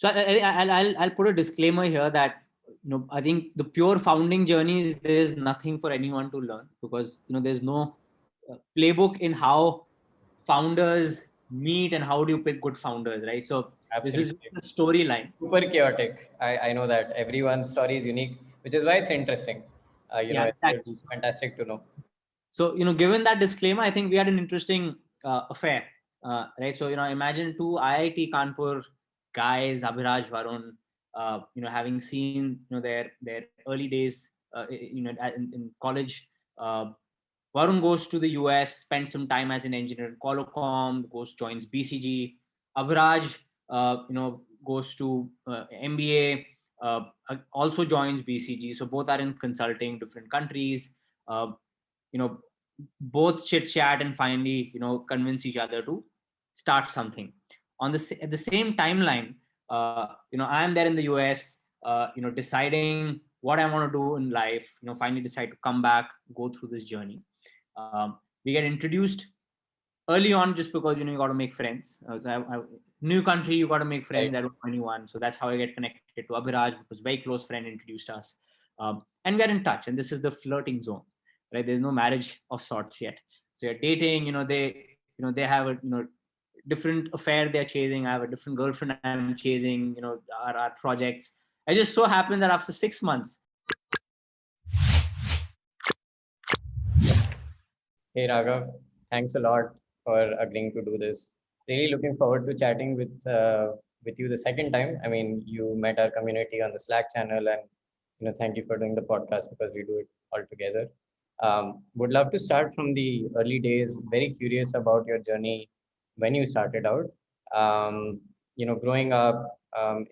So I'll put a disclaimer here that, I think the pure founding journeys, there's nothing for anyone to learn, because there's no playbook in how founders meet and how do you pick good founders, right? So Absolutely. this is the storyline. Super chaotic. I know that everyone's story is unique, which is why it's interesting. Yeah, exactly. It's fantastic to know. So, given that disclaimer, I think we had an interesting affair, right? So, imagine two IIT Kanpur guys, Abhiraj, Varun, having seen, their early days, in college. Uh, Varun goes to the US, spends some time as an engineer in Qualcomm, joins BCG. Abhiraj, goes to MBA, also joins BCG. So both are in consulting, different countries. Uh, you know both chit chat and finally convince each other to start something at the same timeline. I am there in the US, deciding what I want to do in life, finally decide to come back, go through this journey. We get introduced early on just because you got to make friends. New country, you got to make friends. Right. I don't know anyone, so that's how I get connected to Abhiraj, because very close friend introduced us, and we are in touch. And this is the flirting zone, right? There's no marriage of sorts yet. So you're dating. They have a different affair they're chasing. I have a different girlfriend I'm chasing. Our projects. It just so happened that after 6 months. Hey Raghav, thanks a lot for agreeing to do this. Really looking forward to chatting with you the second time. I mean, you met our community on the Slack channel, and thank you for doing the podcast because we do it all together. Would love to start from the early days. Very curious about your journey when you started out. Growing up,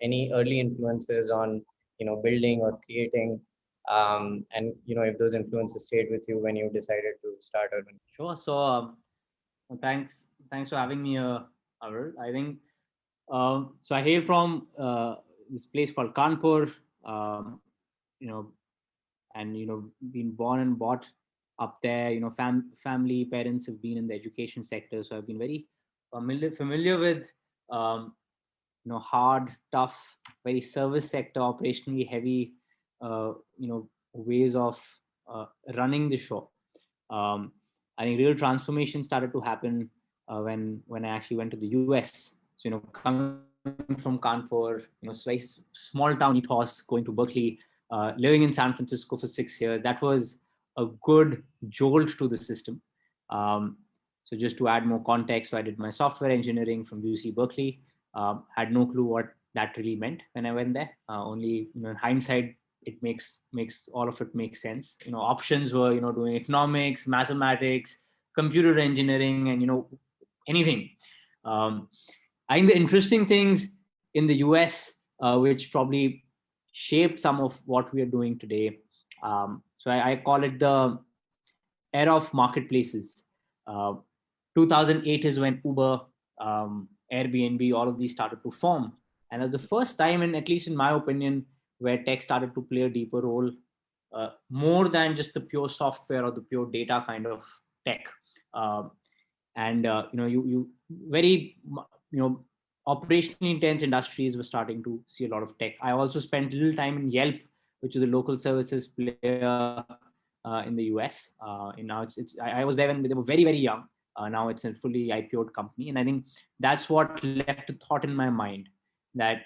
any early influences on building or creating, and if those influences stayed with you when you decided to start Urban. Sure. So thanks for having me, Arul. I think so. I hail from this place called Kanpur. Um, you know, and been born and brought up there. Family parents have been in the education sector, so I've been very familiar with um, hard, tough, very service sector, operationally heavy, ways of running the show. um, I think real transformation started to happen when I actually went to the US. So coming from Kanpur, small town ethos, going to Berkeley, living in San Francisco for 6 years, that was a good jolt to the system. Um, so just to add more context, so I did my software engineering from UC Berkeley. Had no clue what that really meant when I went there. Only in hindsight, it makes all of it make sense. Options were doing economics, mathematics, computer engineering, and anything. um, I think the interesting things in the US, which probably shaped some of what we are doing today. So I call it the era of marketplaces. uh, 2008 is when Uber, Airbnb, all of these started to form, and it was the first time, and at least in my opinion, where tech started to play a deeper role, more than just the pure software or the pure data kind of tech. Um, and you very operationally intense industries were starting to see a lot of tech. I also spent a little time in Yelp, which is a local services player in the US. And now I was there when they were very, very young. Now it's a fully IPO'd company. And I think that's what left a thought in my mind that,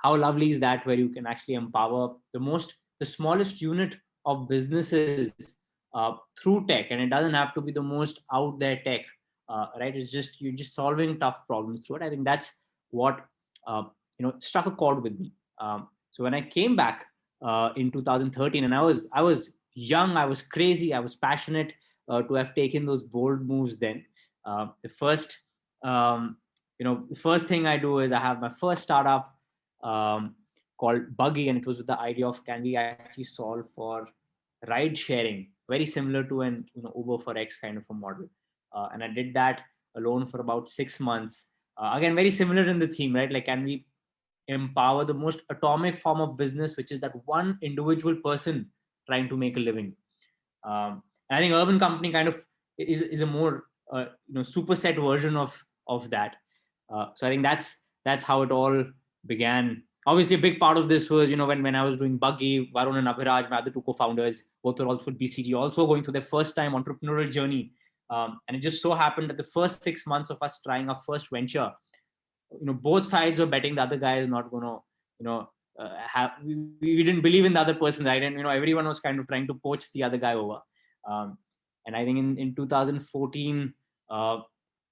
how lovely is that, where you can actually empower the smallest unit of businesses through tech. And it doesn't have to be the most out there tech, right? It's just, you're just solving tough problems through it. I think that's what, struck a chord with me. So when I came back in 2013, and I was young, I was crazy, I was passionate to have taken those bold moves then. The first thing I do is I have my first startup um, called Buggy, and it was with the idea of, can we actually solve for ride sharing, very similar to an Uber for X kind of a model. And I did that alone for about 6 months. Again, very similar in the theme, right? Like, can we empower the most atomic form of business, which is that one individual person trying to make a living? And I think Urban Company kind of is a more superset version of that. So I think that's how it all began. Obviously, a big part of this was, when I was doing Buggy, Varun and Abhiraj, my other two co-founders, both were also with BCG, also going through their first time entrepreneurial journey. And it just so happened that the first 6 months of us trying our first venture, both sides were betting the other guy is not going to, we didn't believe in the other person, right? And, everyone was kind of trying to poach the other guy over. Um, and I think in 2014,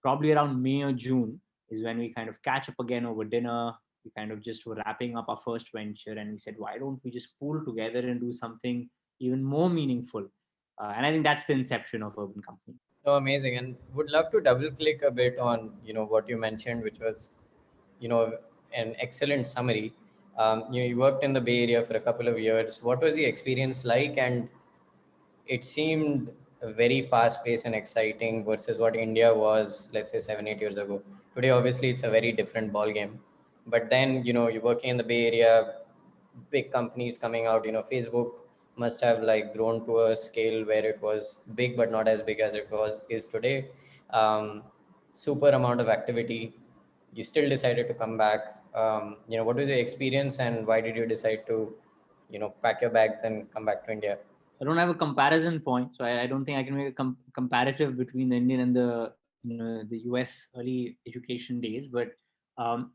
probably around May or June is when we kind of catch up again over dinner. We kind of just were wrapping up our first venture and we said, why don't we just pool together and do something even more meaningful? And I think that's the inception of Urban Company. No, amazing. And would love to double click a bit on, what you mentioned, which was, an excellent summary. You worked in the Bay Area for a couple of years. What was the experience like? And it seemed very fast paced and exciting versus what India was, let's say 7, 8 years ago. Today, obviously, it's a very different ball game. But then, you're working in the Bay Area, big companies coming out. Facebook must have like grown to a scale where it was big, but not as big as it is today. Super amount of activity. You still decided to come back. What was your experience, and why did you decide to, pack your bags and come back to India? I don't have a comparison point, so I don't think I can make a comparative between the Indian and the US early education days. But um,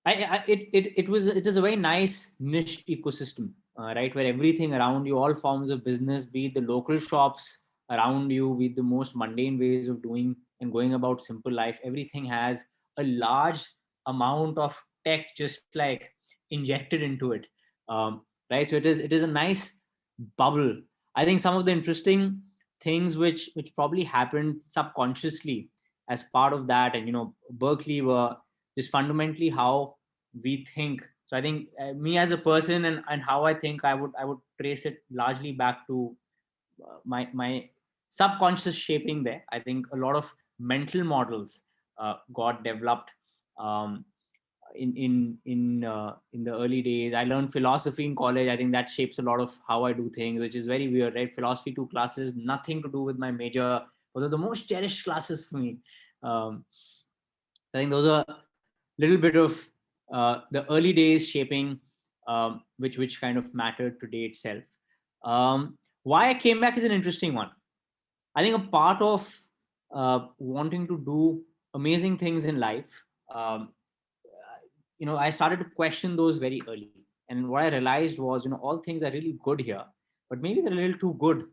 it is a very nice niche ecosystem, right, where everything around you, all forms of business, be it the local shops around you, be it the most mundane ways of doing and going about simple life, everything has a large amount of tech just like injected into it, right? So it is a nice bubble. I think some of the interesting things which probably happened subconsciously as part of that, and Berkeley were just fundamentally how we think. So I think me as a person and how I think, I would trace it largely back to my subconscious shaping there. I think a lot of mental models got developed um, in the early days. I learned philosophy in college. I think that shapes a lot of how I do things, which is very weird, right? Philosophy 2 classes, nothing to do with my major. Those are the most cherished classes for me. I think those are a little bit of the early days shaping, which kind of mattered today itself. Why I came back is an interesting one. I think a part of wanting to do amazing things in life, I started to question those very early. And what I realized was, all things are really good here, but maybe they're a little too good.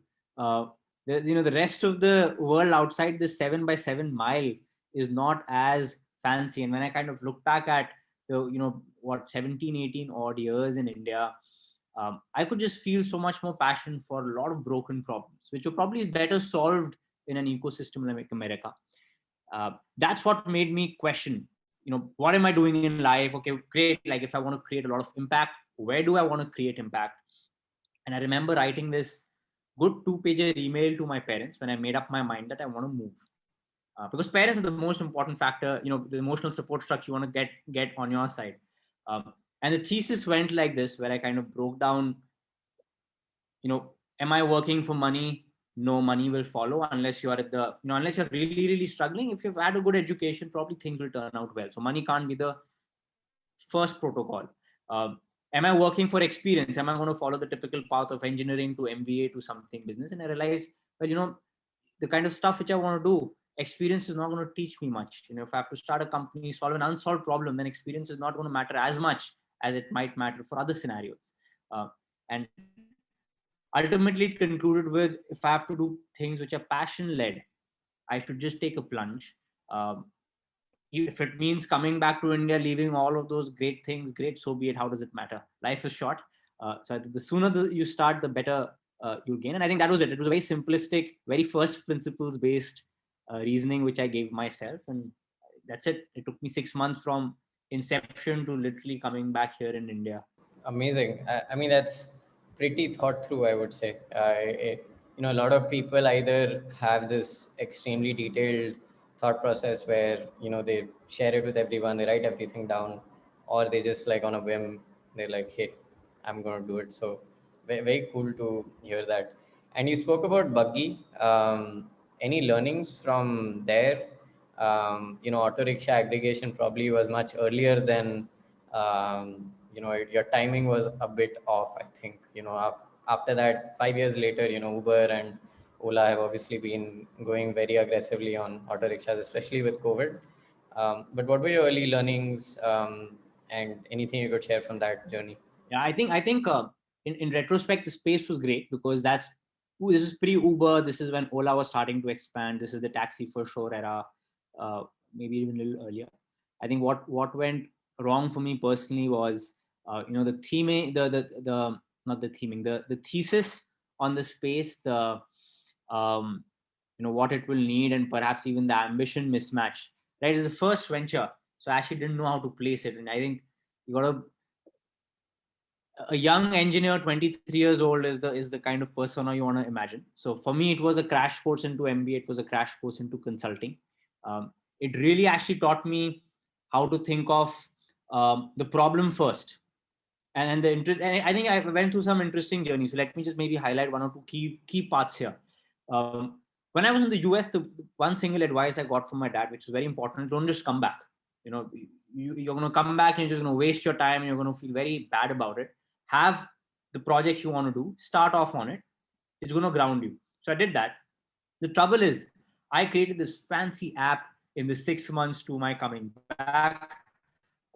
The rest of the world outside this 7x7 mile is not as fancy. And when I kind of look back at what 17, 18 odd years in India, I could just feel so much more passion for a lot of broken problems, which were probably better solved in an ecosystem like America. That's what made me question, what am I doing in life? Okay, great. Like if I want to create a lot of impact, where do I want to create impact? And I remember writing this good 2-pager email to my parents when I made up my mind that I want to move. Because parents are the most important factor, the emotional support structure you want to get on your side. And the thesis went like this, where I kind of broke down, am I working for money? No, money will follow unless you are unless you're really, really struggling. If you've had a good education, probably things will turn out well. So money can't be the first protocol. Am I working for experience? Am I going to follow the typical path of engineering to MBA to something business? And I realized, well, the kind of stuff which I want to do, experience is not going to teach me much. If I have to start a company, solve an unsolved problem, then experience is not going to matter as much as it might matter for other scenarios. And ultimately, it concluded with, if I have to do things which are passion led, I should just take a plunge. If it means coming back to India, leaving all of those great things, great, so be it. How does it matter? Life is short. So I think the sooner you start, the better you'll gain. And I think that was it. It was a very simplistic, very first principles based reasoning, which I gave myself. And that's it. It took me 6 months from inception to literally coming back here in India. Amazing. I mean, that's pretty thought through, I would say. A lot of people either have this extremely detailed thought process where, they share it with everyone, they write everything down, or they just like on a whim, they're like, hey, I'm going to do it. So very, very cool to hear that. And you spoke about Buggy. Any learnings from there? Auto rickshaw aggregation probably was much earlier than Your timing was a bit off, I think. After that, 5 years later, Uber and Ola have obviously been going very aggressively on auto rickshaws, especially with COVID. But what were your early learnings, and anything you could share from that journey? Yeah, I think in retrospect, the space was great because this is pre Uber. This is when Ola was starting to expand. This is the taxi for sure era, uh, maybe even a little earlier. I think what went wrong for me personally was the theming, the not the theming, the thesis on the space, the um, what it will need, and perhaps even the ambition mismatch. Right, it's the first venture, so I actually didn't know how to place it, and I think you got to a young engineer 23 years old is the kind of persona you want to imagine. So for me it was a crash course into MBA, it was a crash course into consulting. It really actually taught me how to think of the problem first, and the interest. And I think I went through some interesting journeys, so let me just maybe highlight one or two key parts here. When I was in the US, the one single advice I got from my dad, which was very important: don't just come back. You're going to come back and you're just going to waste your time and you're going to feel very bad about it. Have the project you want to do, start off on it. It's going to ground you. So I did that. The trouble is, I created this fancy app in the 6 months to my coming back,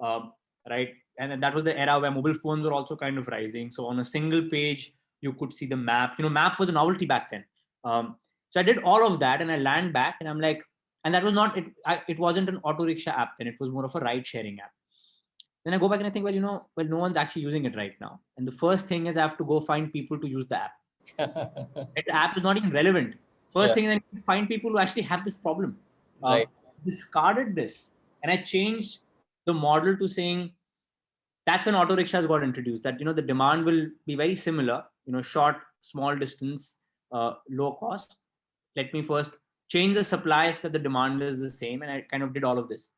um, right? And then that was the era where mobile phones were also kind of rising. So on a single page, you could see the map. Map was a novelty back then. So I did all of that, and I land back, and I'm like, and that was not it. It wasn't an auto rickshaw app then. It was more of a ride sharing app. Then I go back and I think, well, no one's actually using it right now. And the first thing is I have to go find people to use the app. The app is not even relevant. First Yeah. thing is I need to find people who actually have this problem. Right. Discarded this, and I changed the model to saying that's when auto rickshaws got introduced. That the demand will be very similar. Short, small distance, low cost. Let me first change the supply so that the demand is the same, and I kind of did all of this.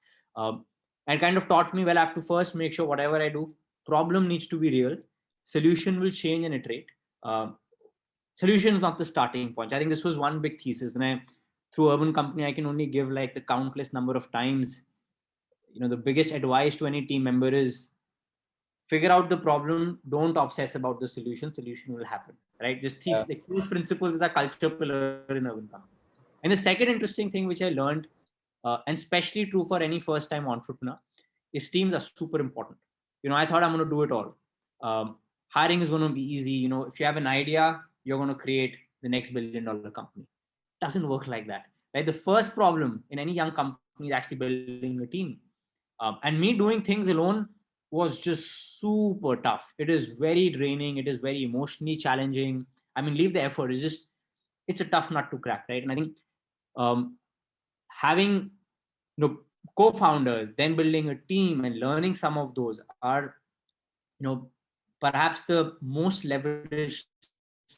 And kind of taught me, well, I have to first make sure whatever I do, problem needs to be real. Solution will change and iterate. Solution is not the starting point. I think this was one big thesis, and through Urban Company, I can only give like the countless number of times. The biggest advice to any team member is figure out the problem, don't obsess about the solution will happen, right? Just Yeah. like these principles is a culture pillar in Urban Company. And the second interesting thing which I learned, and especially true for any first time entrepreneur, is teams are super important. I thought I'm going to do it all. Hiring is going to be easy. If you have an idea, you're going to create the next $1 billion company. It doesn't work like that, right? The first problem in any young company is actually building a team. And me doing things alone was just super tough. It is very draining. It is very emotionally challenging. I mean, leave the effort. It's a tough nut to crack, right? And I think um, having co-founders, then building a team and learning some of those are perhaps the most leveraged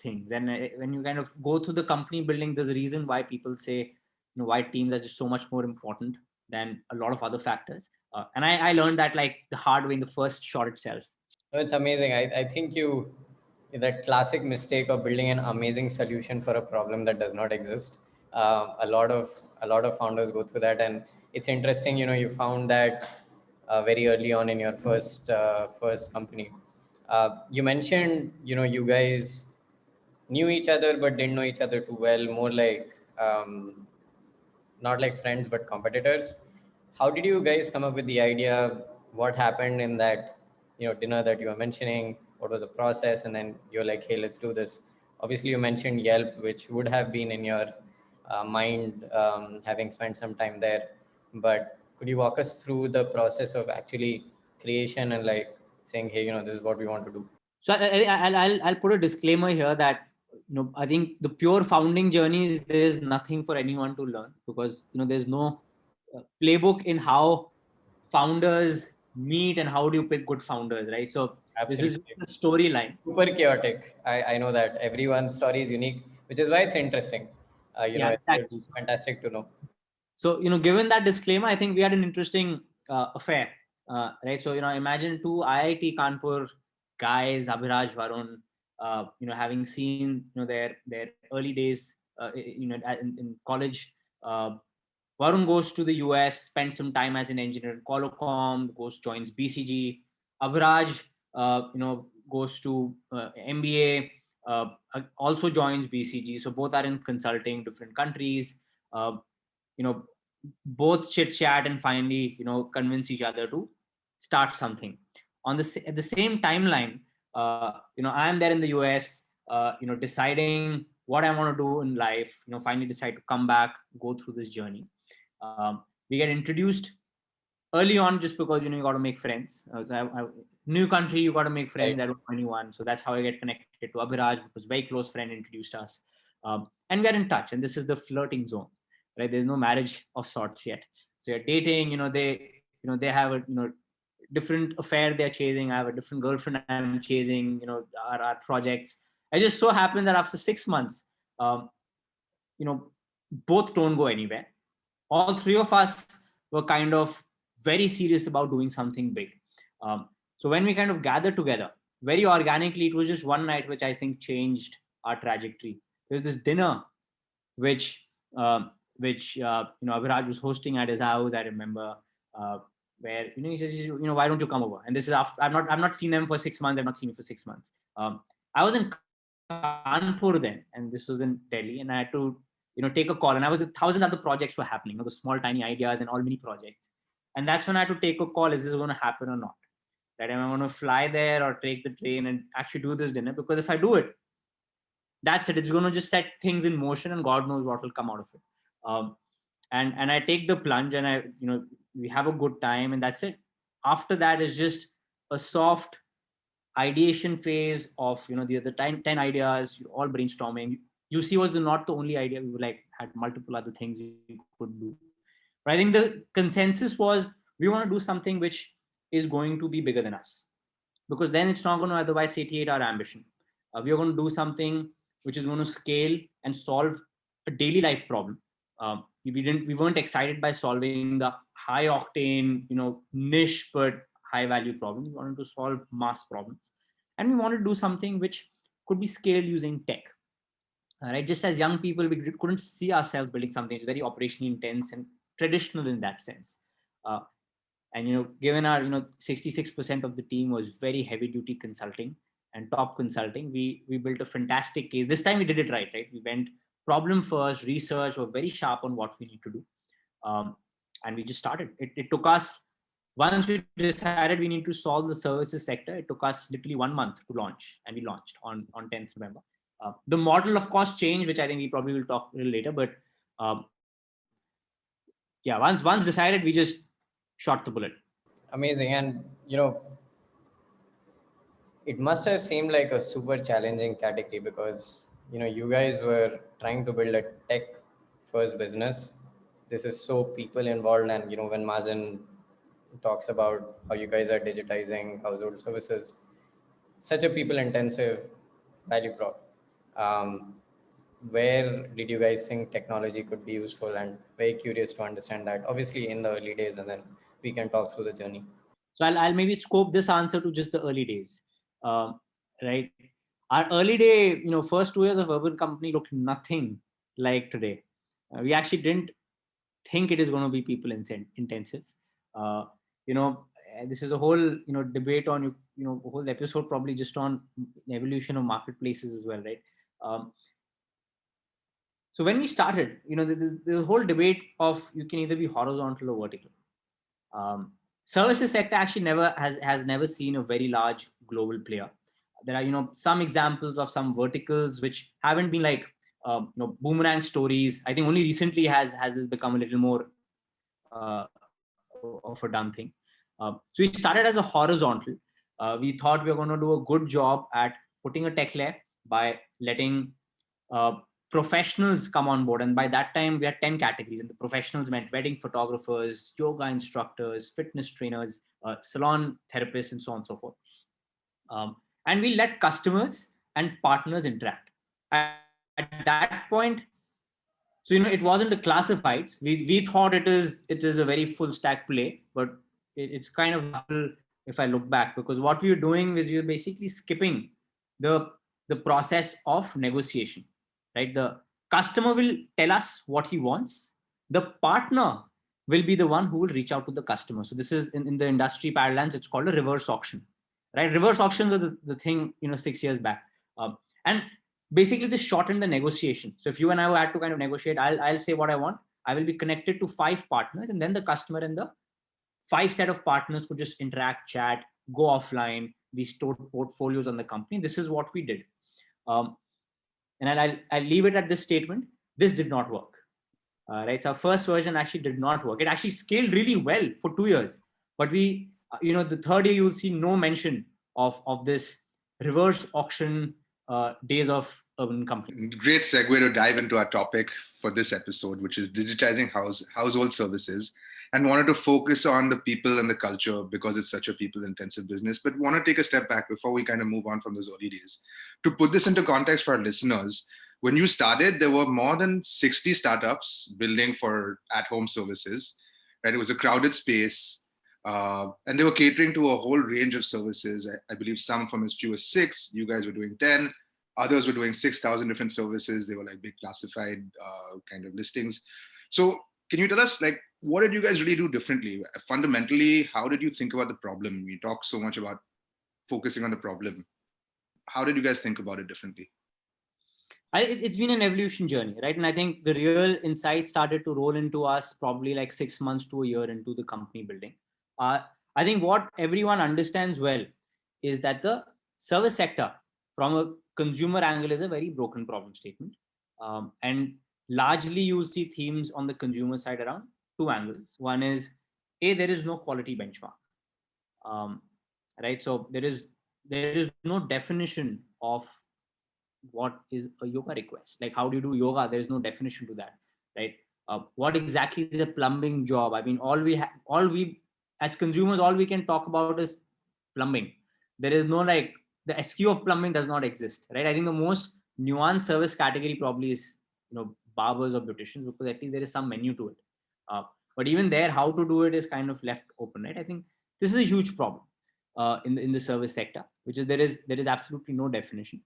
things. And when you kind of go through the company building, there's a reason why people say why teams are just so much more important than a lot of other factors. And I learned that like the hard way in the first shot itself. No, it's amazing. I think that classic mistake of building an amazing solution for a problem that does not exist. A lot of founders go through that, and it's interesting. You found that very early on in your first company. You mentioned you guys knew each other but didn't know each other too well. More like not like friends but competitors. How did you guys come up with the idea? What happened in that dinner that you were mentioning? What was the process? And then you're like, hey, let's do this. Obviously you mentioned Yelp, which would have been in your mind, having spent some time there. But could you walk us through the process of actually creation and like saying, hey, this is what we want to do? So I'll put a disclaimer here that I think the pure founding journeys, there is nothing for anyone to learn, because there's no playbook in how founders meet and how do you pick good founders, right? So this is Absolutely. the storyline. Super chaotic. I know that everyone's story is unique, which is why it's interesting. Yeah, It's exactly. fantastic to know. So given that disclaimer, I think we had an interesting affair, right? So imagine two IIT Kanpur guys, Abhiraj, Varun, having seen their early days, in college. Uh, Varun goes to the US, spends some time as an engineer in Qualcomm, joins BCG. Abhiraj, goes to MBA, also joins BCG. So both are in consulting, different countries. Uh, you know, both chit chat and finally, convince each other to start something. At the same timeline, I am there in the US, deciding what I want to do in life. Finally decide to come back, go through this journey. We get introduced early on just because you got to make friends. New country, you got to make friends. Right. I don't know anyone, so that's how I get connected to Abhiraj, because very close friend introduced us, and we're in touch. And this is the flirting zone, right? There's no marriage of sorts yet. So you're dating. They have a different affair they're chasing. I have a different girlfriend I'm chasing. Our projects. I just so happened that after 6 months, um, you know, both don't go anywhere. All three of us were kind of very serious about doing something big. So when we kind of gathered together, very organically, it was just one night which I think changed our trajectory. There was this dinner which Abhiraj was hosting at his house. I remember, where he says, why don't you come over? And this is after I've not seen them for 6 months. I've not seen you for 6 months. I was in Kanpur then, and this was in Delhi, and I had to take a call. And I was 1,000 other projects were happening, the small tiny ideas and all mini projects. And that's when I had to take a call: is this going to happen or not? That am I going to fly there or take the train and actually do this dinner? Because if I do it, that's it. It's going to just set things in motion, and God knows what will come out of it. Um, and I take the plunge, and we have a good time, and that's it. After that is just a soft ideation phase of the other 10 ideas, all brainstorming. UC was not the only idea. We had multiple other things we could do. But I think the consensus was we want to do something which is going to be bigger than us, because then it's not going to otherwise satiate our ambition. We are going to do something which is going to scale and solve a daily life problem. We weren't excited by solving the high octane, niche but high value problems. We wanted to solve mass problems, and we wanted to do something which could be scaled using tech. Right, just as young people, we couldn't see ourselves building something. It's very operationally intense and traditional in that sense. Uh, and given our 66% of the team was very heavy duty consulting and top consulting, we built a fantastic case. This time we did it right. We went problem first, research, were very sharp on what we need to do. And we just started. It took us, once we decided we need to solve the services sector, it took us literally 1 month to launch, and we launched on 10th November. The model of course changed, which I think we probably will talk a little later, but yeah, once decided, we just shot the bullet. Amazing. And it must have seemed like a super challenging category, because you guys were trying to build a tech first business. This is so people involved, and when Mazen talks about how you guys are digitizing household services, such a people intensive value prop. Where did you guys think technology could be useful? And very curious to understand that, obviously in the early days, and then we can talk through the journey. So I'll maybe scope this answer to just the early days. Right, our early day, first 2 years of Urban Company looked nothing like today. We actually didn't think it is going to be people intensive. uh, this is a whole debate on a whole episode probably just on evolution of marketplaces as well, right? um, so when we started, the whole debate of you can either be horizontal or vertical. Services sector actually has never seen a very large global player. There are some examples of some verticals which haven't been like boomerang stories. I think only recently has this become a little more of a done thing. So we started as a horizontal. We thought we were going to do a good job at putting a tech layer by letting professionals come on board. And by that time, we had 10 categories. And the professionals meant wedding photographers, yoga instructors, fitness trainers, salon therapists, and so on and so forth. And we let customers and partners interact. At that point, so it wasn't a classified. We thought it is a very full stack play, but it's kind of if I look back, because what we were doing is we were basically skipping the process of negotiation, right? The customer will tell us what he wants. The partner will be the one who will reach out to the customer. So this is in the industry parlance, it's called a reverse auction, right? Reverse auctions are the thing, 6 years back. And basically this shortened the negotiation. So if you and I had to kind of negotiate, I'll say what I want. I will be connected to 5 partners, and then the customer and the 5 set of partners could just interact, chat, go offline. We stored portfolios on the company. This is what we did. And I'll leave it at this statement. This did not work. Right. So our first version actually did not work. It actually scaled really well for 2 years. But we, the third year, you will see no mention of this reverse auction days of urban company. Great segue to dive into our topic for this episode, which is digitizing household services, and wanted to focus on the people and the culture because it's such a people-intensive business. But want to take a step back before we kind of move on from those early days. To put this into context for our listeners, when you started, there were more than 60 startups building for at-home services, right? It was a crowded space, and they were catering to a whole range of services. I believe some from as few as 6, you guys were doing 10, others were doing 6,000 different services. They were like big classified kind of listings. So can you tell us, like, what did you guys really do differently? Fundamentally, how did you think about the problem? We talk so much about focusing on the problem. How did you guys think about it differently? It's been an evolution journey, right? And I think the real insight started to roll into us probably like 6 months to a year into the company building. I think what everyone understands well is that the service sector from a consumer angle is a very broken problem statement. And largely you will see themes on the consumer side around 2 angles. One is, there is no quality benchmark, right? So there is no definition of what is a yoga request. Like, how do you do yoga? There is no definition to that, right? What exactly is a plumbing job? I mean, all we as consumers, all we can talk about is plumbing. There is no, like, the SKU of plumbing does not exist, right? I think the most nuanced service category probably is, barbers or beauticians, because at least there is some menu to it. But even there, how to do it is kind of left open, right? I think this is a huge problem in the service sector, which is there is absolutely no definition.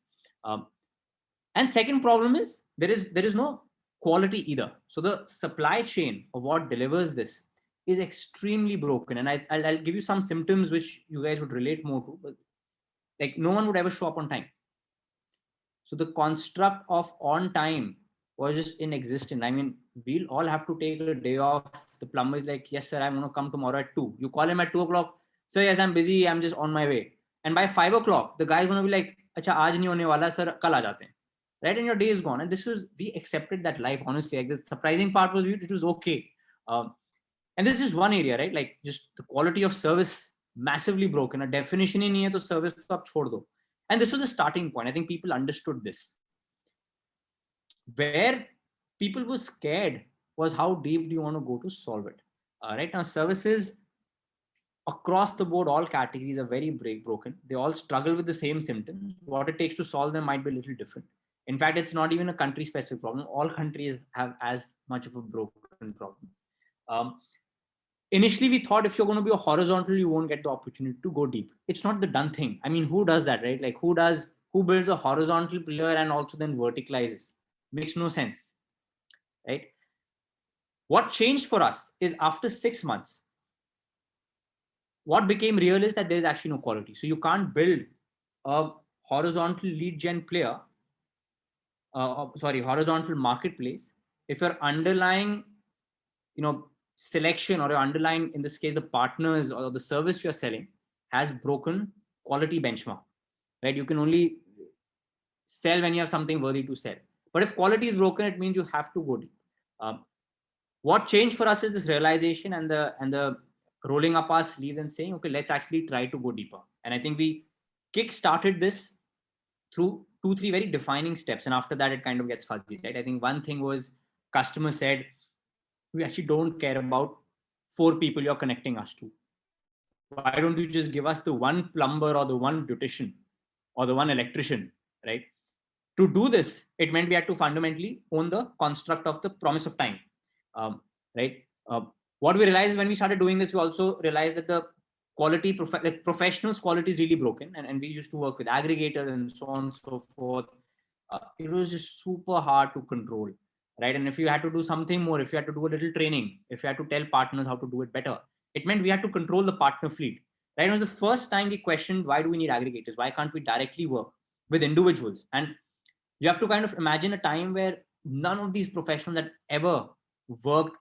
And second problem is there is no quality either. So the supply chain of what delivers this is extremely broken. And I'll give you some symptoms which you guys would relate more to, but like, no one would ever show up on time. So the construct of on time was just inexistent. I mean, we'll all have to take a day off. The plumber is like, yes, sir, I'm going to come tomorrow at 2. You call him at 2 o'clock. Sir, yes, I'm busy. I'm just on my way. And by 5 o'clock, the guy's going to be like, acha, aaj nahi hone wala, sir, kal aa jate hain. Right? And your day is gone. And we accepted that life, honestly. Like, the surprising part was it was okay. And this is one area, right? Like, just the quality of service massively broken. A definition in here to service to aap chhod do. And this was the starting point. I think people understood this. Where people were scared was how deep do you want to go to solve it. Right now, services across the board, all categories are very broken. They all struggle with the same symptoms. What it takes to solve them might be a little different. In fact, it's not even a country-specific problem. All countries have as much of a broken problem. Initially, we thought if you're going to be a horizontal, you won't get the opportunity to go deep. It's not the done thing. I mean, who does that, right? Like, who builds a horizontal pillar and also then verticalizes? Makes no sense, right? What changed for us is after 6 months, what became real is that there is actually no quality. So you can't build a horizontal lead gen player, horizontal marketplace if your underlying, selection, or your underlying, in this case, the partners or the service you're selling has broken quality benchmark, right? You can only sell when you have something worthy to sell. But if quality is broken, it means you have to go deep. What changed for us is this realization and the rolling up our sleeves and saying, okay, let's actually try to go deeper. And I think we kick-started this through 2-3 very defining steps. And after that, it kind of gets fuzzy, right? I think one thing was customer said, we actually don't care about 4 people you're connecting us to. Why don't you just give us the one plumber or the one beautician or the one electrician, right? To do this, it meant we had to fundamentally own the construct of the promise of time, right? What we realized when we started doing this, we also realized that the quality, professionals' quality is really broken. And we used to work with aggregators and so on and so forth. It was just super hard to control, right? And if you had to do something more, if you had to do a little training, if you had to tell partners how to do it better, it meant we had to control the partner fleet, right? It was the first time we questioned, why do we need aggregators? Why can't we directly work with individuals? And you have to kind of imagine a time where none of these professionals had ever worked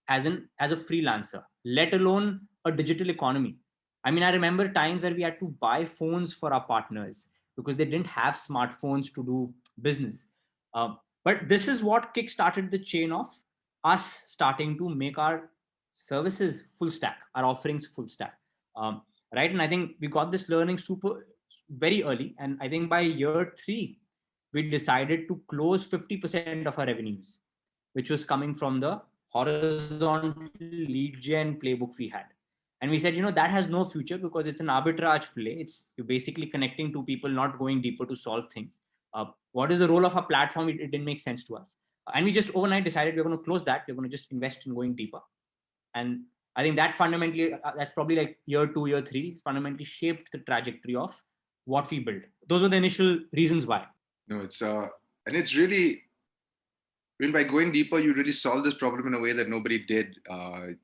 as a freelancer, let alone a digital economy. I mean, I remember times where we had to buy phones for our partners because they didn't have smartphones to do business. But this is what kickstarted the chain of us starting to make our services full stack, our offerings full stack, right? And I think we got this learning very early. And I think by year 3, we decided to close 50% of our revenues, which was coming from the horizontal lead gen playbook we had. And we said, that has no future because it's an arbitrage play. You're basically connecting two people, not going deeper to solve things. What is the role of a platform? It didn't make sense to us. And we just overnight decided we're going to close that. We're going to just invest in going deeper. And I think that fundamentally, that's probably like year 2, year 3, fundamentally shaped the trajectory of what we built. Those were the initial reasons why. No, and it's really, by going deeper, you really solve this problem in a way that nobody did.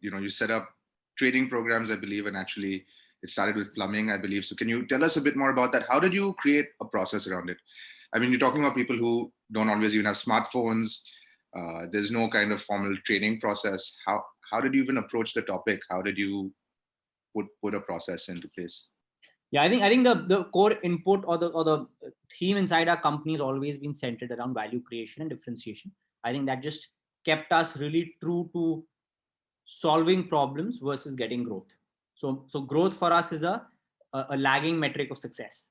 You set up training programs, I believe, and actually it started with plumbing, I believe. So can you tell us a bit more about that? How did you create a process around it? I mean, you're talking about people who don't always even have smartphones. There's no kind of formal training process. How did you even approach the topic? How did you put a process into place? Yeah, I think the core input or the theme inside our company has always been centered around value creation and differentiation. I think that just kept us really true to solving problems versus getting growth. So growth for us is a lagging metric of success,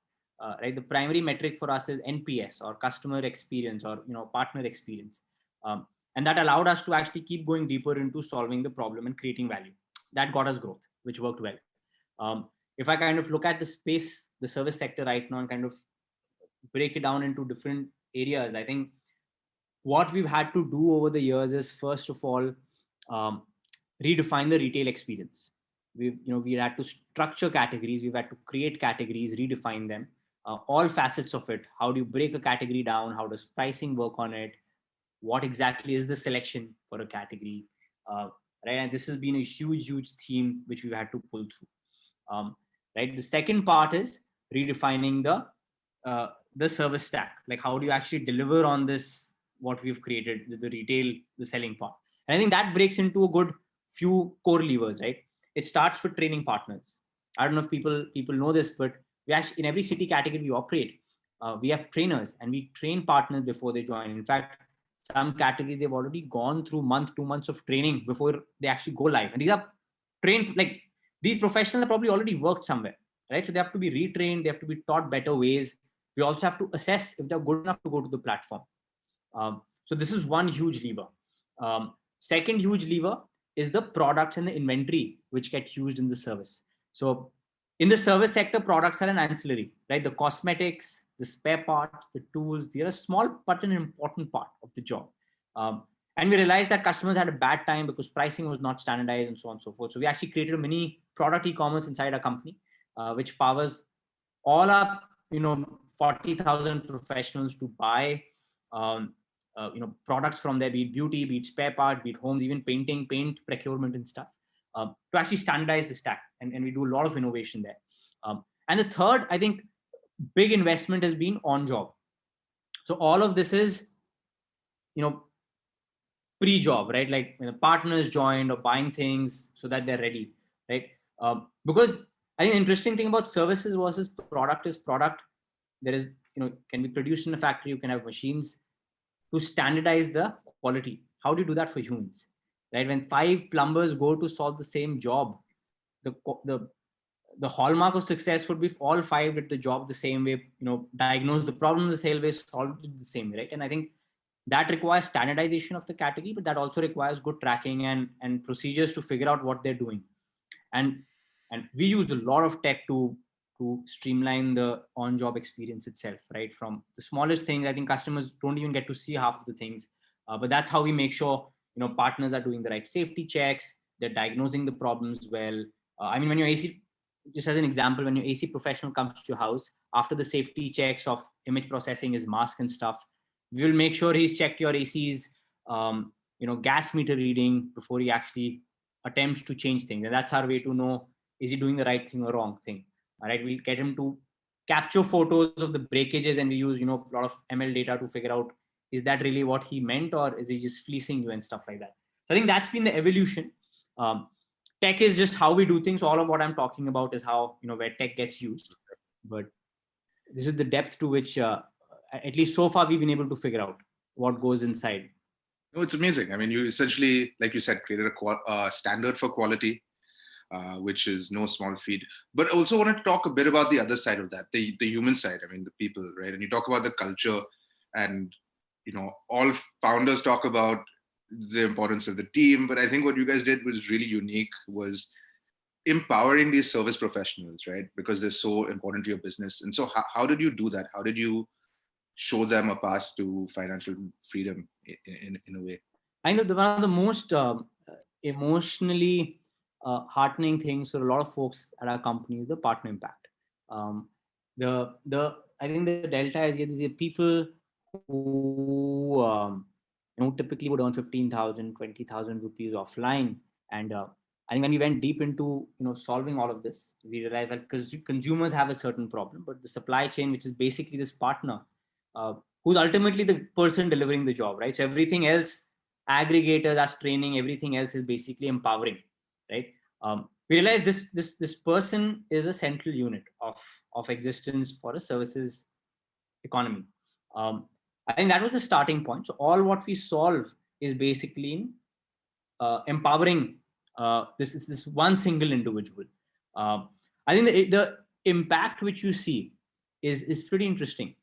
right? The primary metric for us is NPS, or customer experience, or partner experience, and that allowed us to actually keep going deeper into solving the problem and creating value. That got us growth, which worked well. If I kind of look at the service sector right now and kind of break it down into different areas, I think what we've had to do over the years is, first of all, redefine the retail experience. We had to structure categories. We've had to create categories, redefine them, all facets of it. How do you break a category down? How does pricing work on it? What exactly is the selection for a category? Right. And this has been a huge theme which we've had to pull through. Right. The second part is redefining the service stack. Like, how do you actually deliver on this, what we've created, the retail, the selling part? And I think that breaks into a good few core levers, right? It starts with training partners. I don't know if people know this, but we actually, in every city category we operate, we have trainers, and we train partners before they join. In fact, some categories, they've already gone through 2 months of training before they actually go live. And these are trained, like, these professionals have probably already worked somewhere, right? So they have to be retrained. They have to be taught better ways. We also have to assess if they're good enough to go to the platform. So this is one huge lever. Second huge lever is the products and the inventory which get used in the service. So in the service sector, products are an ancillary, right? The cosmetics, the spare parts, the tools, they're a small but an important part of the job. And we realized that customers had a bad time because pricing was not standardized and so on and so forth. So we actually created a mini product e-commerce inside our company, which powers all our 40,000 professionals to buy products from there, be it beauty, be it spare part, be it homes, even paint procurement and stuff, to actually standardize the stack. And we do a lot of innovation there. And the third, I think, big investment has been on job. So all of this is, pre-job, right? Like when the partners joined or buying things so that they're ready, right? Because I think the interesting thing about services versus product is product. There is, can be produced in a factory. You can have machines to standardize the quality. How do you do that for humans, right? When 5 plumbers go to solve the same job, the hallmark of success would be if all 5 did the job the same way, diagnose the problem the same way, solve it the same way, right? And I think that requires standardization of the category, but that also requires good tracking and procedures to figure out what they're doing. And we use a lot of tech to streamline the on-job experience itself, right? From the smallest things, I think customers don't even get to see half of the things, but that's how we make sure, partners are doing the right safety checks, they're diagnosing the problems well. I mean, when your AC, just as an example, when your AC professional comes to your house, after the safety checks of image processing, his mask and stuff, we will make sure he's checked your AC's gas meter reading before he actually attempts to change things. And that's our way to know, is he doing the right thing or wrong thing? All right, we'll get him to capture photos of the breakages, and we use a lot of ML data to figure out, is that really what he meant, or is he just fleecing you and stuff like that. So I think that's been the evolution. Tech is just how we do things. All of what I'm talking about is how, where tech gets used. But this is the depth to which, at least so far, we've been able to figure out what goes inside. No, it's amazing. I mean, you essentially, like you said, created a standard for quality, which is no small feat. But also wanted to talk a bit about the other side of that, the human side. I mean, the people, right? And you talk about the culture, and all founders talk about the importance of the team. But I think what you guys did was really unique, was empowering these service professionals, right? Because they're so important to your business. And so how did you do that? How did you show them a path to financial freedom in a way? I think that one of the most emotionally heartening things for a lot of folks at our company is the partner impact. I think the delta is the people who typically would earn 15,000, 20,000 rupees offline, and I think when we went deep into solving all of this, we realized that because consumers have a certain problem, but the supply chain, which is basically this partner, who's ultimately the person delivering the job, right? So everything else, aggregators, as training, everything else is basically empowering, right? We realized this person is a central unit of existence for a services economy. I think that was the starting point. So all what we solve is basically empowering this one single individual. I think the impact which you see is pretty interesting,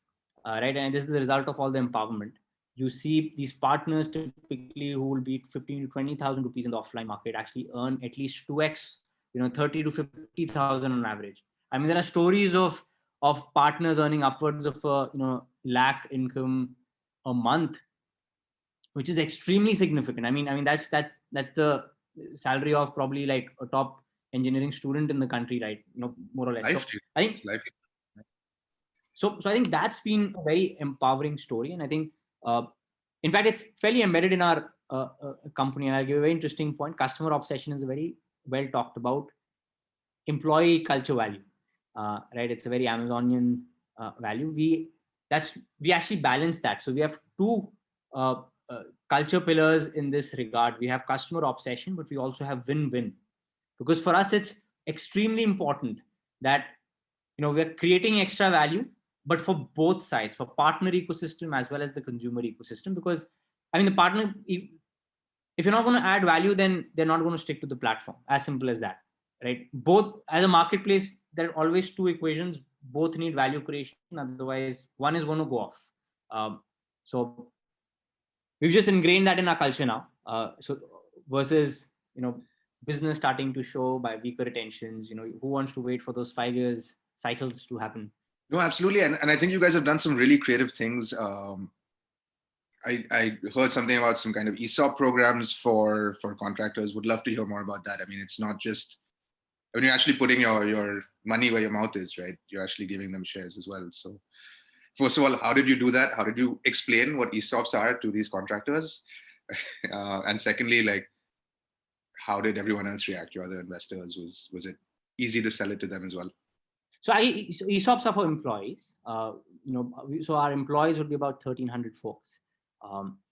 right? And this is the result of all the empowerment. You see these partners typically who will be 15 to 20,000 rupees in the offline market actually earn at least 2x, 30 to 50,000 on average. I mean, there are stories of partners earning upwards of lakh income a month, which is extremely significant. I mean that's the salary of probably like a top engineering student in the country, right? More or less. Life, so I think life. so I think that's been a very empowering story, and I think in fact it's fairly embedded in our company. And I'll give a very interesting point. Customer obsession is a very well talked about employee culture value, right? It's a very Amazonian value. We actually balance that. So we have two culture pillars in this regard. We have customer obsession, but we also have win-win, because for us it's extremely important that we're creating extra value, but for both sides, for partner ecosystem as well as the consumer ecosystem. Because I mean, the partner, if you're not going to add value, then they're not going to stick to the platform. As simple as that, right? Both, as a marketplace, there are always two equations. Both need value creation, otherwise one is going to go off. So we've just ingrained that in our culture now. So versus business starting to show by weaker retentions, who wants to wait for those 5 years cycles to happen? No, absolutely. And I think you guys have done some really creative things. I heard something about some kind of ESOP programs for contractors. Would love to hear more about that. I mean, it's not just, you're actually putting your money where your mouth is, right? You're actually giving them shares as well. So first of all, how did you do that? How did you explain what ESOPs are to these contractors? And secondly, like, how did everyone else react? Your other investors, was it easy to sell it to them as well? So ESOPs are for employees. So our employees would be about 1,300 folks.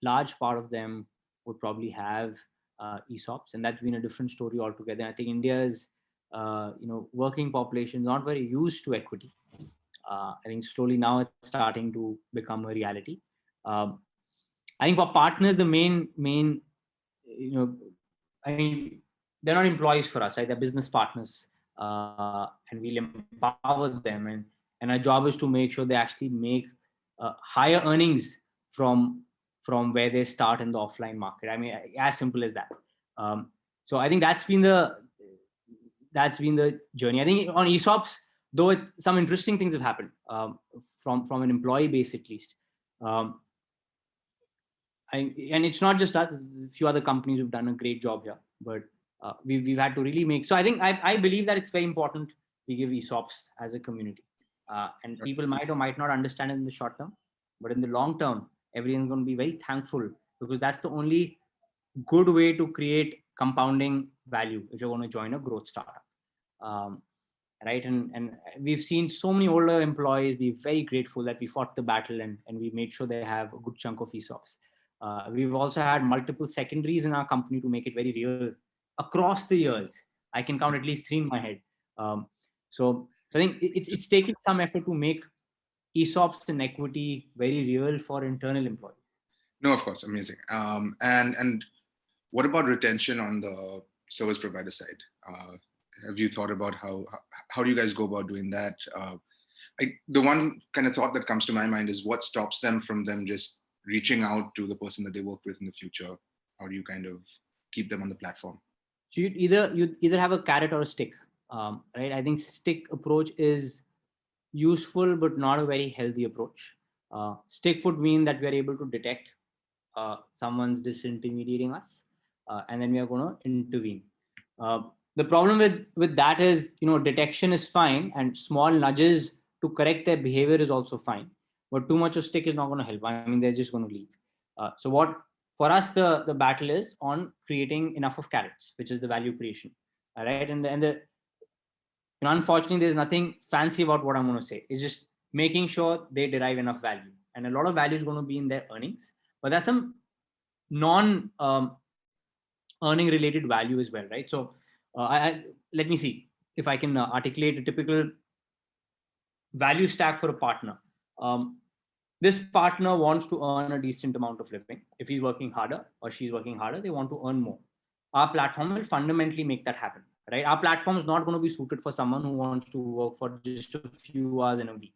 Large part of them would probably have ESOPs, and that's been a different story altogether. I think India's working population is not very used to equity. I think slowly now it's starting to become a reality. I think for partners, the main I mean, they're not employees for us, right? They're business partners. And we'll empower them, and our job is to make sure they actually make higher earnings from where they start in the offline market. I mean, as simple as that. So I think that's been the journey. I think on ESOPs, though, some interesting things have happened from an employee base at least. And it's not just us. A few other companies who've done a great job here, but we've had to really make. So I think I believe that it's very important we give ESOPs as a community, and people might or might not understand it in the short term, but in the long term, everyone's going to be very thankful because that's the only good way to create compounding value if you're going to join a growth startup. Right. And we've seen so many older employees be very grateful that we fought the battle and we made sure they have a good chunk of ESOPs. We've also had multiple secondaries in our company to make it very real across the years. I can count at least 3 in my head. So I think it's taken some effort to make ESOPs and equity very real for internal employees. No, of course, amazing. And what about retention on the service provider side? Have you thought about how do you guys go about doing that? The one kind of thought that comes to my mind is what stops them from them just reaching out to the person that they work with in the future? How do you kind of keep them on the platform? So you either have a carrot or a stick, right? I think stick approach is useful, but not a very healthy approach. Stick would mean that we are able to detect someone's disintermediating us, and then we are going to intervene. The problem with that is, detection is fine, and small nudges to correct their behavior is also fine, but too much of stick is not going to help. I mean, they're just going to leave. So what for us the battle is on creating enough of carrots, which is the value creation. All right, and unfortunately, there's nothing fancy about what I'm going to say. It's just making sure they derive enough value, and a lot of value is going to be in their earnings, but there's some non-earning related value as well, right? So let me see if I can articulate a typical value stack for a partner. This partner wants to earn a decent amount of living. If he's working harder or she's working harder, they want to earn more. Our platform will fundamentally make that happen, right? Our platform is not going to be suited for someone who wants to work for just a few hours in a week.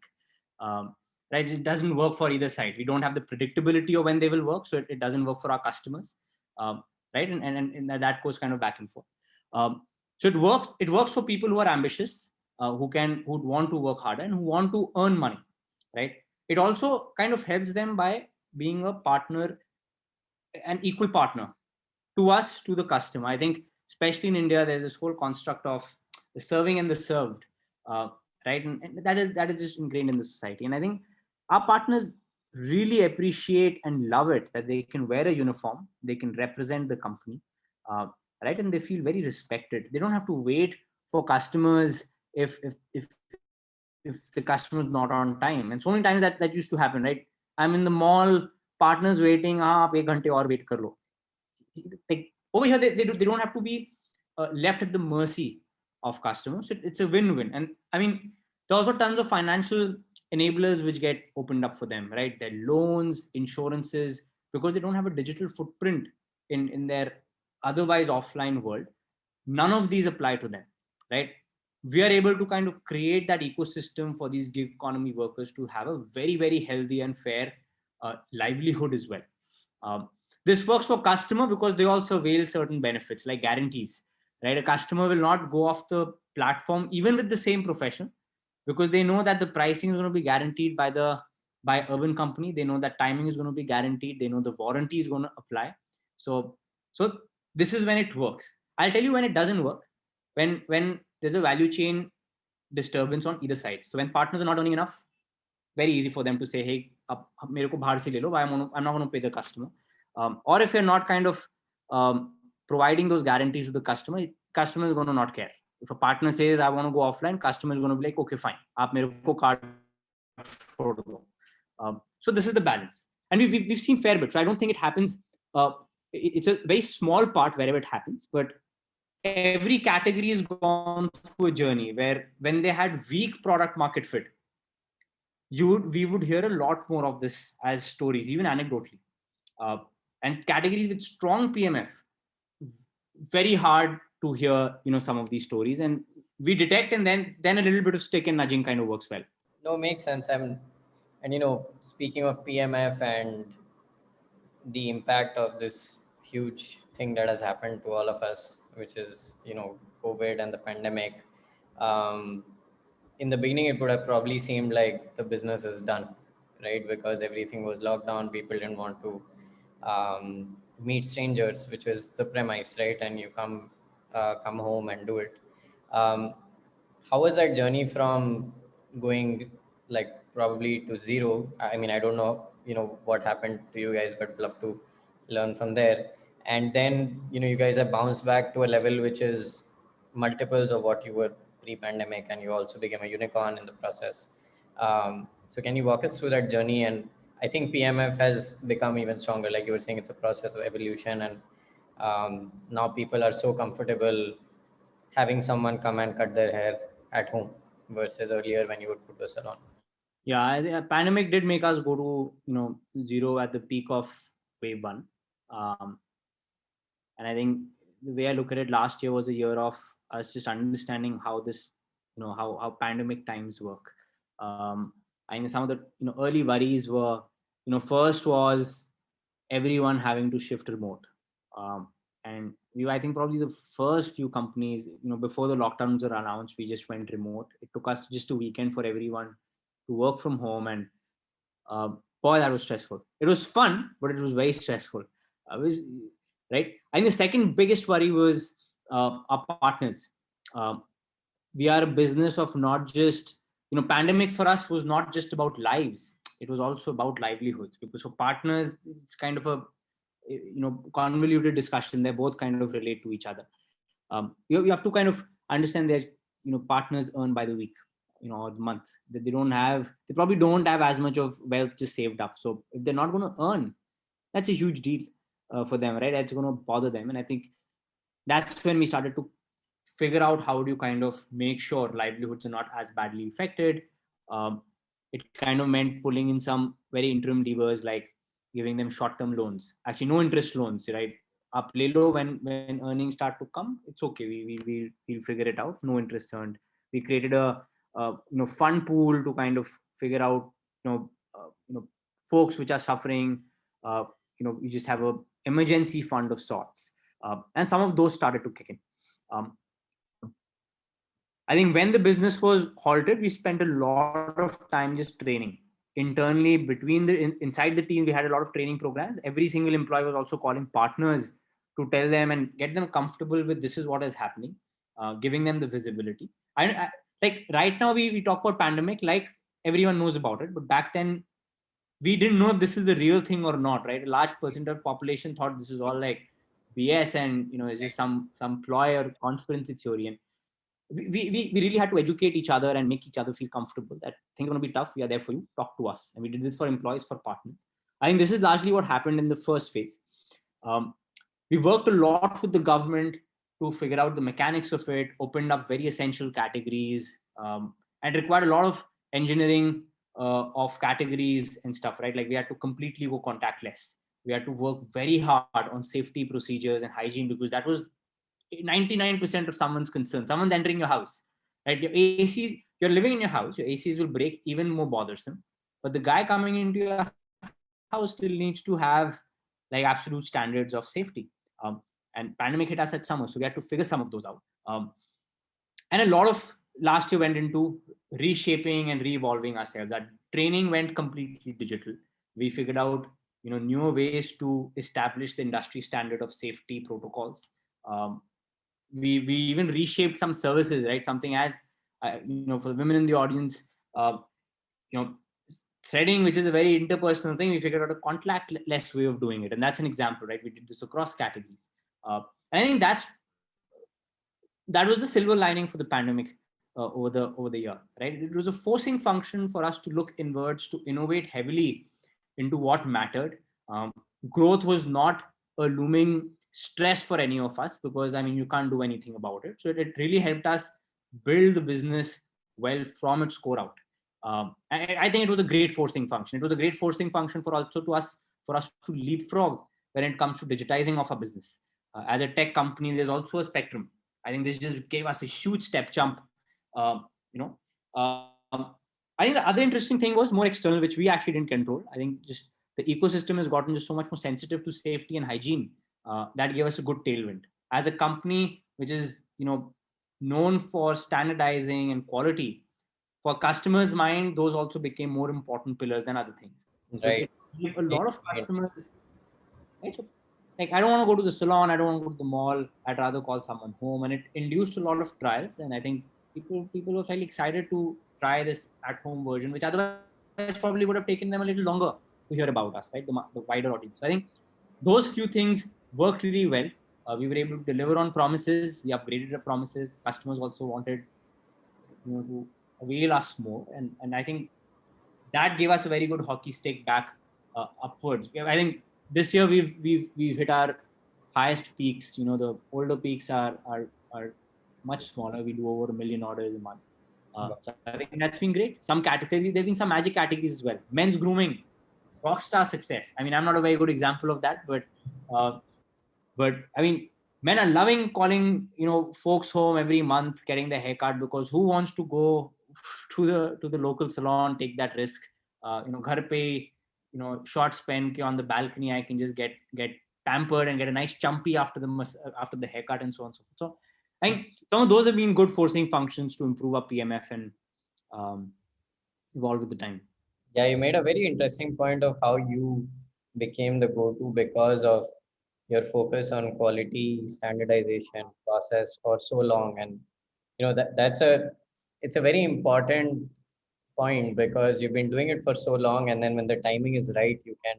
Right? It doesn't work for either side. We don't have the predictability of when they will work, so it doesn't work for our customers, right? And that goes kind of back and forth. So it works for people who are ambitious, who want to work harder and who want to earn money, right? It also kind of helps them by being a partner, an equal partner to us, to the customer. I think especially in India, there's this whole construct of the serving and the served, right? And that is just ingrained in the society. And I think our partners really appreciate and love it that they can wear a uniform, they can represent the company, right? And they feel very respected. They don't have to wait for customers if the customer is not on time. And so many times that used to happen, right? I'm in the mall, partners waiting, aap 1 ghante aur wait kar lo. Like over here, they don't have to be left at the mercy of customers. It's a win-win. And I mean, there are also tons of financial enablers which get opened up for them, right? Their loans, insurances, because they don't have a digital footprint in their otherwise offline world. None of these apply to them, right? We are able to kind of create that ecosystem for these gig economy workers to have a very, very healthy and fair livelihood as well. This works for customer because they also avail certain benefits like guarantees, right? A customer will not go off the platform even with the same profession, because they know that the pricing is going to be guaranteed by urban company. They know that timing is going to be guaranteed. They know the warranty is going to apply. So this is when it works. I'll tell you when it doesn't work. When there's a value chain disturbance on either side. So when partners are not earning enough, very easy for them to say, hey, mere ko bahar se le lo, I'm not going to pay the customer. Or if you're not kind of providing those guarantees to the customer is going to not care. If a partner says, I want to go offline, customer is going to be like, okay, fine. Aap mere ko card chhod do. So this is the balance. And we've seen fair bit. So I don't think it happens. It's a very small part wherever it happens, but every category has gone through a journey where when they had weak product market fit, we would hear a lot more of this as stories, even anecdotally. And categories with strong PMF, very hard to hear, some of these stories, and we detect, and then a little bit of stick and nudging kind of works well. No, makes sense. And speaking of PMF and the impact of this huge thing that has happened to all of us, which is, COVID and the pandemic. In the beginning, it would have probably seemed like the business is done, right? Because everything was locked down. People didn't want to meet strangers, which was the premise, right? And you come home and do it. How was that journey from going like probably to zero? I mean, I don't know, what happened to you guys, but love to learn from there. And then, you guys have bounced back to a level which is multiples of what you were pre-pandemic, and you also became a unicorn in the process. So can you walk us through that journey? And I think PMF has become even stronger. Like you were saying, it's a process of evolution, and now people are so comfortable having someone come and cut their hair at home versus earlier when you would go to a salon. Yeah, pandemic did make us go to zero at the peak of wave one, and I think the way I look at it, last year was a year of us just understanding how this, how pandemic times work. I think some of the early worries were, first was everyone having to shift remote, and I think probably the first few companies, before the lockdowns were announced, we just went remote. It took us just a weekend for everyone to work from home, and boy, that was stressful. It was fun, but it was very stressful. Right. I think the second biggest worry was our partners. We are a business of not just, pandemic for us was not just about lives. It was also about livelihoods, because for partners, it's kind of a, convoluted discussion. They both kind of relate to each other. You have to kind of understand that, partners earn by the week, or the month. That they probably don't have as much of wealth just saved up. So if they're not going to earn, that's a huge deal for them, right? That's going to bother them. And I think that's when we started to figure out how do you kind of make sure livelihoods are not as badly affected. It kind of meant pulling in some very interim levers, like giving them short-term loans, actually no interest loans, right? Up low, when earnings start to come, it's okay. We'll figure it out. No interest earned. We created a fund pool to kind of figure out folks which are suffering. You just have a emergency fund of sorts, and some of those started to kick in. I think when the business was halted, we spent a lot of time just training internally between inside the team. We had a lot of training programs. Every single employee was also calling partners to tell them and get them comfortable with this is what is happening, giving them the visibility. I like right now we talk about pandemic like everyone knows about it, but back then we didn't know if this is the real thing or not, right? A large percent of population thought this is all like BS, and it's just some ploy or conspiracy theory. And we really had to educate each other and make each other feel comfortable that things are going to be tough. We are there for you. Talk to us. And we did this for employees, for partners. I think this is largely what happened in the first phase. We worked a lot with the government to figure out the mechanics of it, opened up very essential categories, and required a lot of engineering of categories and stuff, right? Like we had to completely go contactless. We had to work very hard on safety procedures and hygiene, because that was 99% of someone's concern. Someone's entering your house, right? Your ACs, you're living in your house, your ACs will break, even more bothersome. But the guy coming into your house still needs to have like absolute standards of safety. And pandemic hit us at summer, so we had to figure some of those out. And a lot of last year went into reshaping and re-evolving ourselves. That training went completely digital. We figured out newer ways to establish the industry standard of safety protocols. We even reshaped some services, right? Something as for the women in the audience, threading, which is a very interpersonal thing, we figured out a contactless way of doing it, and that's an example, right? We did this across categories, and I think that was the silver lining for the pandemic over the year, right? It was a forcing function for us to look inwards, to innovate heavily into what mattered. Growth was not a looming stress for any of us, because you can't do anything about it. So it really helped us build the business well from its core out. I think it was a great forcing function. It was a great forcing function for us to leapfrog when it comes to digitizing of our business. As a tech company, there's also a spectrum. I think this just gave us a huge step jump. I think the other interesting thing was more external, which we actually didn't control. I think just the ecosystem has gotten just so much more sensitive to safety and hygiene. That gave us a good tailwind. As a company which is known for standardizing and quality, for customers' mind, those also became more important pillars than other things. Right. So a lot of customers, right? Like, I don't want to go to the salon, I don't want to go to the mall, I'd rather call someone home. And it induced a lot of trials. And I think people were fairly excited to try this at-home version, which otherwise probably would have taken them a little longer to hear about us, right? The wider audience. So I think those few things worked really well. We were able to deliver on promises. We upgraded the promises. Customers also wanted, to avail us more, and I think that gave us a very good hockey stick back upwards. I think this year we've hit our highest peaks. The older peaks are much smaller. We do over 1 million orders a month. So I think that's been great. Some categories, there've been some magic categories as well. Men's grooming, rockstar success. I mean, I'm not a very good example of that, uh, but I mean, men are loving calling folks home every month, getting their haircut, because who wants to go to the local salon, take that risk? Ghar pe, short spend on the balcony, I can just get pampered and get a nice chumpy after the haircut and so on and so forth. So I think some of those have been good forcing functions to improve our PMF and um, evolve with the time. Yeah, you made a very interesting point of how you became the go-to because of your focus on quality, standardization, process for so long. And it's a very important point because you've been doing it for so long, and then when the timing is right, you can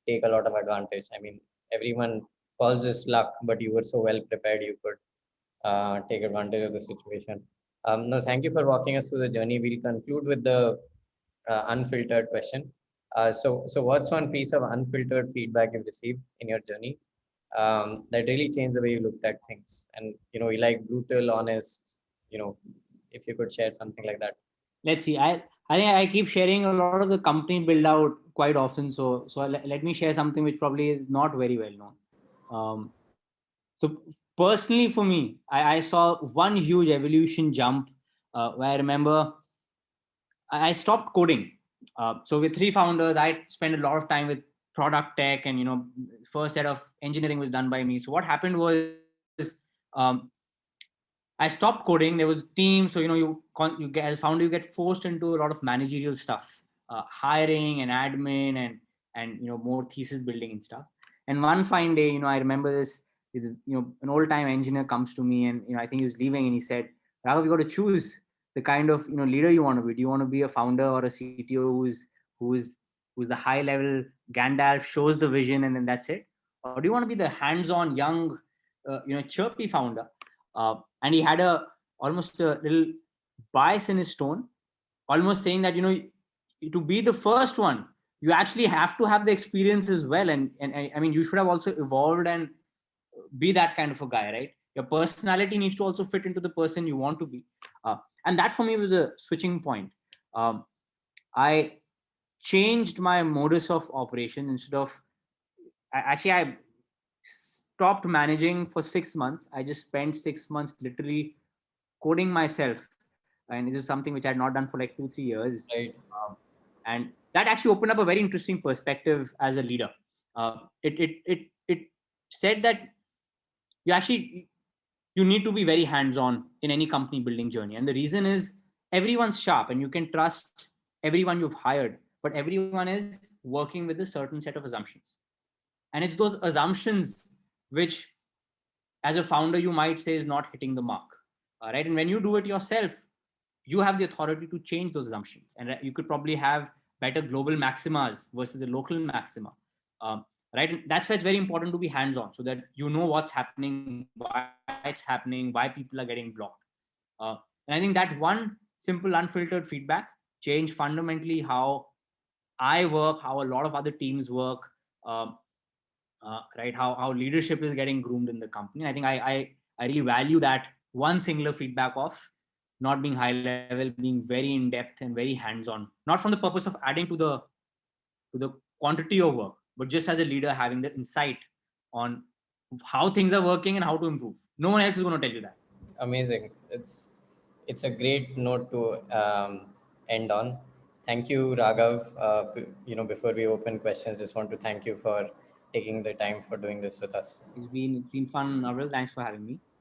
take a lot of advantage. I mean, everyone calls this luck, but you were so well prepared, you could take advantage of the situation. No, thank you for walking us through the journey. We'll conclude with the unfiltered question. So what's one piece of unfiltered feedback you've received in your journey that really changed the way you looked at things? And we like brutal, honest. If you could share something like that. Let's see. I think I keep sharing a lot of the company build out quite often. So let me share something which probably is not very well known. So personally for me, I saw one huge evolution jump where I remember I stopped coding. So with 3 founders, I spent a lot of time with product tech, and first set of engineering was done by me. So what happened was, um, I stopped coding. There was team, so I found you get forced into a lot of managerial stuff, hiring and admin, and more thesis building and stuff. And one fine day, I remember this. An old time engineer comes to me, and I think he was leaving, and he said, "Raghav, you got to choose the kind of leader you want to be. Do you want to be a founder or a CTO who's who's the high level Gandalf, shows the vision, and then that's it, or do you want to be the hands-on young, chirpy founder?" And he had almost a little bias in his tone, almost saying that to be the first one, you actually have to have the experience as well, and I mean, you should have also evolved and be that kind of a guy, right? Your personality needs to also fit into the person you want to be, and that for me was a switching point. I changed my modus of operation. Instead of I stopped managing for 6 months. I just spent 6 months literally coding myself, and this is something which I had not done for like 2-3 years. Right. And that actually opened up a very interesting perspective as a leader. It said that you need to be very hands-on in any company building journey, and the reason is everyone's sharp, and you can trust everyone you've hired, but everyone is working with a certain set of assumptions, and it's those assumptions which, as a founder, you might say is not hitting the mark, right? And when you do it yourself, you have the authority to change those assumptions, and you could probably have better global maximas versus a local maxima, right? And that's why it's very important to be hands-on, so that you know what's happening, why it's happening, why people are getting blocked. And I think that one simple unfiltered feedback changed fundamentally how I work, how a lot of other teams work, right? How leadership is getting groomed in the company. I think I really value that one singular feedback of not being high level, being very in depth and very hands on, not from the purpose of adding to the quantity of work, but just as a leader having the insight on how things are working and how to improve. No one else is going to tell you that. Amazing. It's a great note to end on. Thank you, Raghav. Before we open questions, just want to thank you for taking the time for doing this with us. It's been fun, Avril. Thanks for having me.